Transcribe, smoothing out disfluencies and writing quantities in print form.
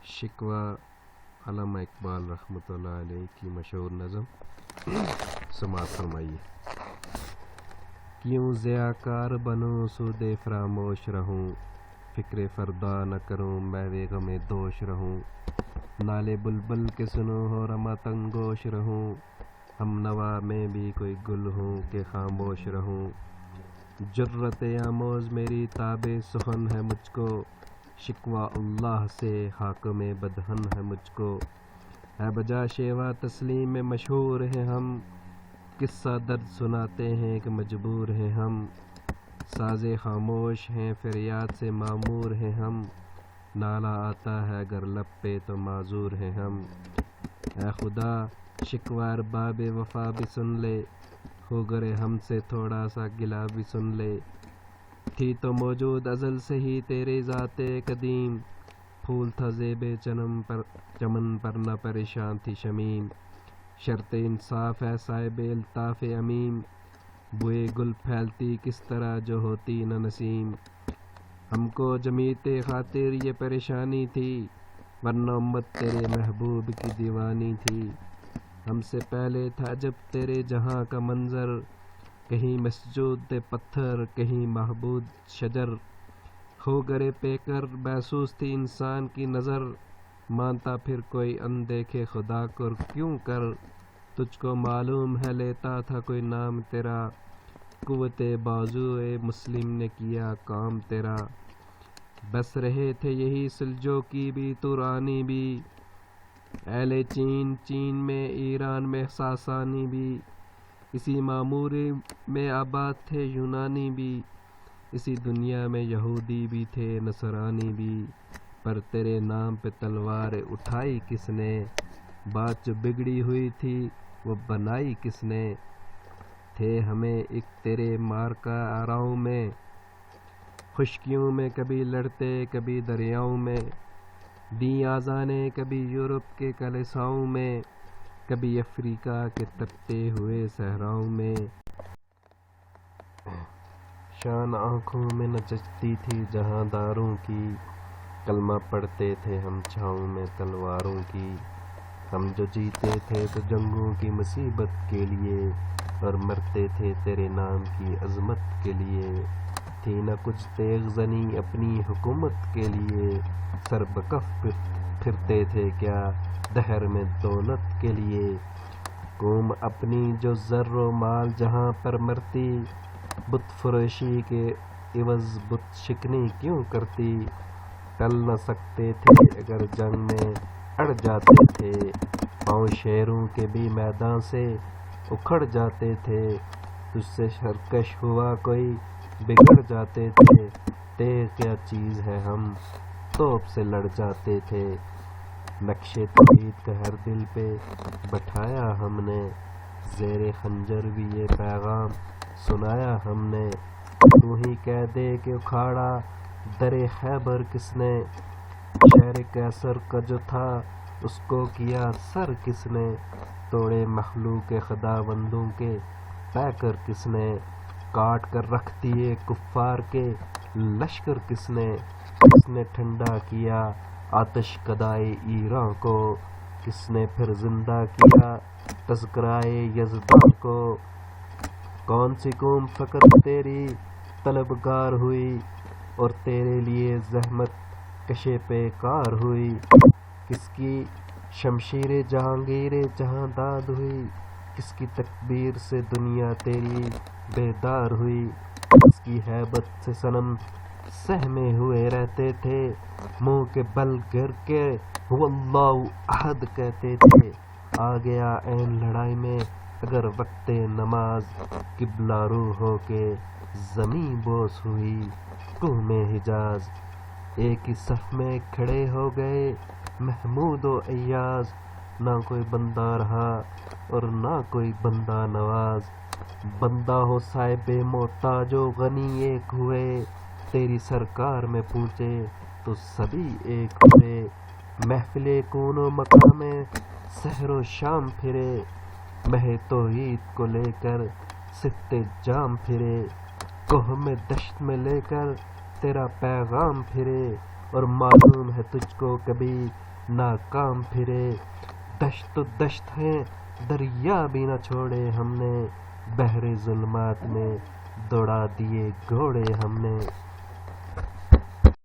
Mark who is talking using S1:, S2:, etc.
S1: شکوہ علامہ اقبال رحمۃ اللہ علیہ کی مشہور نظم سماعت فرمائیے۔ کیوں ضیاء کار بنوں سود فراموش رہوں، فکر فردا نہ کروں میں غم دوش رہوں، نالے بلبل کے سنوں ہو رما تنگوش رہوں، ہم نوا میں بھی کوئی گل ہوں کہ خاموش رہوں، جرت آموز میری تاب سخن ہے مجھ کو، شکوہ اللہ سے حاکم بدہن ہے مجھ کو، ہے بجا شیوا تسلیم میں مشہور ہیں ہم، قصہ درد سناتے ہیں کہ مجبور ہیں ہم، ساز خاموش ہیں فریاد سے معمور ہیں ہم، نالہ آتا ہے اگر لب پہ تو معذور ہیں ہم، اے خدا شکوہ ارباب وفا بھی سن لے، ہو گرے ہم سے تھوڑا سا گلہ بھی سن لے، تھی تو موجود ازل سے ہی تیرے ذات قدیم، پھول تھا زیب چمن پر نہ پریشان تھی شمیم، شرط انصاف ہے صاحب الطاف امیم، بوئے گل پھیلتی کس طرح جو ہوتی نہ نسیم، ہم کو جمیت خاطر یہ پریشانی تھی، ورنہ امت تیرے محبوب کی دیوانی تھی، ہم سے پہلے تھا جب تیرے جہاں کا منظر، کہیں مسجود پتھر کہیں محبود شجر، ہو گرے پے کر محسوس تھی انسان کی نظر، مانتا پھر کوئی اندیکھے خدا کو کیوں کر، تجھ کو معلوم ہے لیتا تھا کوئی نام تیرا، قوت بازوئے مسلم نے کیا کام تیرا، بس رہے تھے یہی سلجو کی بھی تورانی بھی، اہل چین میں ایران میں ساسانی بھی، اسی معموری میں آباد تھے یونانی بھی، اسی دنیا میں یہودی بھی تھے نصرانی بھی، پر تیرے نام پہ تلوار اٹھائی کس نے، بات جو بگڑی ہوئی تھی وہ بنائی کس نے، تھے ہمیں ایک تیرے مارکا آراؤں میں، خشکیوں میں کبھی لڑتے کبھی دریاؤں میں، دیں آذانے کبھی یورپ کے کلیساؤں میں، کبھی افریقہ کے تپتے ہوئے صحراؤں میں، شان آنکھوں میں نہ جچتی تھی جہاں داروں کی، کلمہ پڑھتے تھے ہم چھاؤں میں تلواروں کی، ہم جو جیتے تھے تو جنگوں کی مصیبت کے لیے، اور مرتے تھے تیرے نام کی عظمت کے لیے، تھی نہ کچھ تیغ زنی اپنی حکومت کے لیے، سر بکف پھرتے تھے کیا دہر میں دولت کے لیے، قوم اپنی جو زر و مال جہاں پر مرتی، بت فروشی کے عوض بت شکنی کیوں کرتی، ٹل نہ سکتے تھے اگر جنگ میں اڑ جاتے تھے، پاؤں شیروں کے بھی میدان سے اکھڑ جاتے تھے، تجھ سے سرکش ہوا کوئی بگڑ جاتے تھے، تیغ کیا چیز ہے ہم توپ سے لڑ جاتے تھے، نقش توحید کا ہر دل پہ بٹھایا ہم نے، زیر خنجر بھی یہ پیغام سنایا ہم نے، تو ہی کہہ دے کہ اکھاڑا در خیبر کس نے، شہر قیصر کا جو تھا اس کو کیا سر کس نے، توڑے مخلوق خداوندوں کے پیکر کس نے، کاٹ کر رکھ دیے کفار کے لشکر کس نے ٹھنڈا کیا آتش کدائے ایراں کو، کس نے پھر زندہ کیا تذکرائے یزداں کو، کون سی قوم فقط تیری طلبگار ہوئی، اور تیرے لیے زحمت کشے پہ کار ہوئی، کس کی شمشیر جہانگیر جہاں داد ہوئی، کس کی تکبیر سے دنیا تیری بیدار ہوئی، کس کی ہیبت سے صنم سہمے ہوئے رہتے تھے، منہ کے بل گر کے هو اللہ احد کہتے تھے، آ گیا عین لڑائی میں اگر وقت نماز، قبلہ رو ہو کے زمیں بوس ہوئی قوم حجاز، ایک ہی صف میں کھڑے ہو گئے محمود و ایاز، نہ کوئی بندہ رہا اور نہ کوئی بندہ نواز، بندہ ہو صاحب محتاج و غنی ایک ہوئے، تیری سرکار میں پہنچے تو سبھی ایک ہوئے، محفل کون و مکاں میں سحر و شام پھرے، مہ توحید کو لے کر صفت جام پھرے، کوہ میں دشت میں لے کر تیرا پیغام پھرے، اور معلوم ہے تجھ کو کبھی ناکام پھرے، دشت و دشت ہیں دریا بھی نہ چھوڑے ہم نے، بحر ظلمات میں دوڑا دیے گھوڑے ہم نے۔